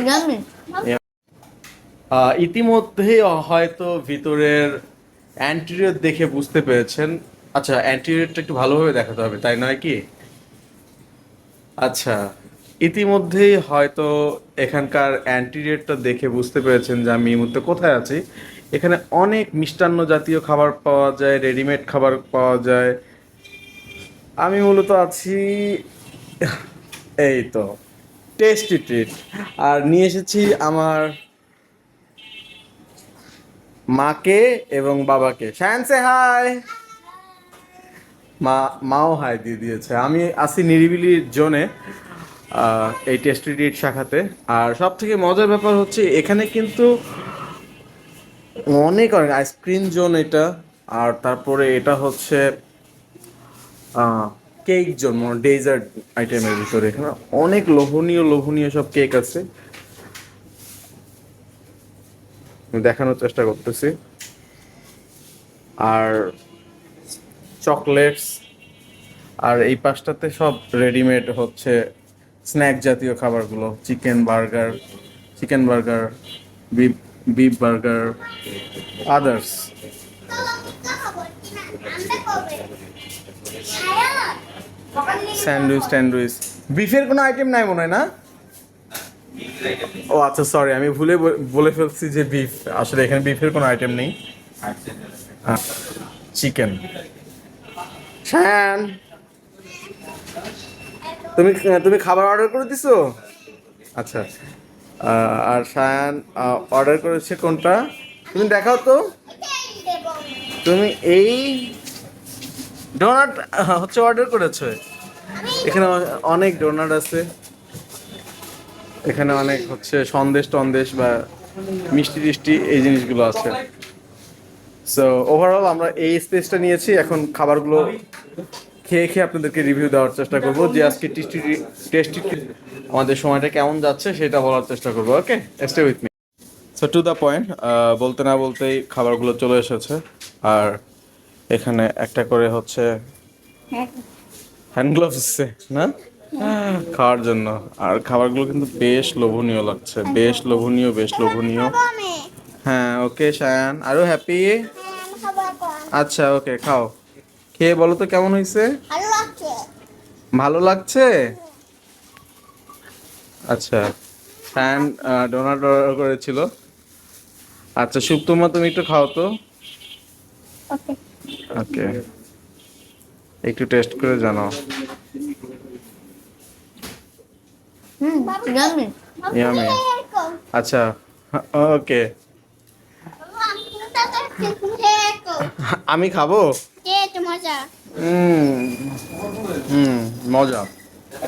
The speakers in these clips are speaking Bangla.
জানি। ইতিমধ্যেই হয়তো ভিতরের অ্যান্টেরিয়র দেখে বুঝতে পেরেছেন। আচ্ছা, অ্যান্টেরিয়রটা একটু ভালোভাবে দেখাতে হবে, তাই নয় কি? আচ্ছা, ইতিমধ্যেই হয়তো এখানকার অ্যান্টেরিয়রটা দেখে বুঝতে পেরেছেন যে আমি এই মুহূর্তে কোথায় আছি। এখানে অনেক মিষ্টান্ন জাতীয় খাবার পাওয়া যায়, রেডিমেড খাবার পাওয়া যায়। আমি মূলত আছি এই তো টেস্টি ট্রিট, আর নিয়ে এসেছি আমার মাকে এবং বাবাকে। শায়ানসে হাই। মাও হাই দিয়ে দিয়েছে। আমি আছি নিরিবিলি জোনে, এই টেস্টি ট্রিট শাখাতে। আর সব থেকে মজার ব্যাপার হচ্ছে এখানে কিন্তু অনেক অনেক আইসক্রিম জোন এটা। আর তারপরে এটা হচ্ছে কেক জোন, মানে ডেজার্ট আইটেমের ভিতরে এখানে অনেক লোভনীয় লোভনীয় সব কেক আছে। আমি দেখানোর চেষ্টা করতেছি। আর চকলেটস, আর এই পাশটাতে সব রেডিমেড হচ্ছে স্ন্যাক জাতীয় খাবারগুলো, chicken burger, beef beef burger, others. Sandwich ট্যান্ডউইচ, বিফের কোনো আইটেম নাই মনে হয় না? ও আচ্ছা, সরি, আমি ভুলে বলে ফেলছি যে বিফ। আসলে এখানে বিফের কোনো আইটেম নেই, চিকেন। শ্যান, তুমি তুমি খাবার অর্ডার করে দিছো? আচ্ছা। আর সায়ান অর্ডার করেছে কোনটা? তুমি দেখাও তো। তুমি এই ডোনাট হচ্ছে অর্ডার করেছো। এখানে অনেক ডোনাট আছে, এখানে অনেক হচ্ছে সন্দেশ টন্দেশ বা মিষ্টি টিষ্টি এই জিনিসগুলো আছে। সো ওভারঅল আমরা এই স্পেসটা নিয়েছি। এখন খাবারগুলো খেয়ে খেয়ে আপনাদেরকে রিভিউ দেওয়ার চেষ্টা করবো যে আজকে টেস্টি টেস্টি আমাদের সময়টা কেমন যাচ্ছে সেটা বলার চেষ্টা করবো। Okay, stay with me. So to the point, বলতে না বলতেই খাবারগুলো চলে এসেছে। আর এখানে একটা করে হচ্ছে হ্যান্ড গ্লাভস না খাওয়ার জন্য। আর খাবারগুলো কিন্তু বেশ লোভনীয় লাগছে, বেশ লোভনীয়, বেশ লোভনীয়। হ্যাঁ, ওকে শায়ান, আরো হ্যাপি। আচ্ছা, ওকে, খাও। খেয়ে বলো তো কেমন হয়েছে। ভালো লাগছে? আচ্ছা, শায়ান ডোনাট অর্ডার করেছিল। আচ্ছা, সুপ্তমা তুমি একটু খাও তো। ওকে, একটু টেস্ট করে জানাও। জানি। ইয়ামি। আচ্ছা, ওকে, আমি খাবো। হুম হুম, মজা।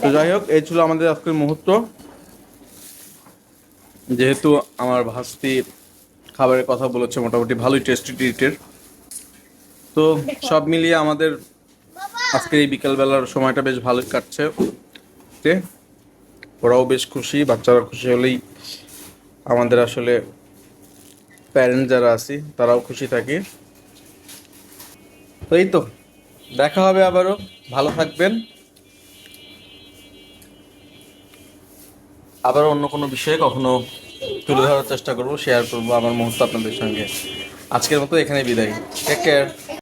তো যাই হোক, এই ছিল আমাদের আজকের মুহূর্ত। যেহেতু আমার ভাস্তি খাবারের কথা বলেছে মোটামুটি ভালোই টেস্টি ট্রিটের, তো সব মিলিয়ে আমাদের আজকের এই বিকালবেলার সময়টা বেশ ভালোই কাটছে। তে ওরাও বেশ খুশি, বাচ্চারা খুশি হলেই আমাদের আসলে প্যারেন্টস যারা আছি তারাও খুশি থাকি। তো এই তো, দেখা হবে আবারও। ভালো থাকবেন। আবার অন্য কোনো বিষয়ে কখনো তুলে ধরার চেষ্টা করবো, শেয়ার করবো আমার মুহূর্ত আপনাদের সঙ্গে। আজকের মতো এখানে বিদায়। Take care.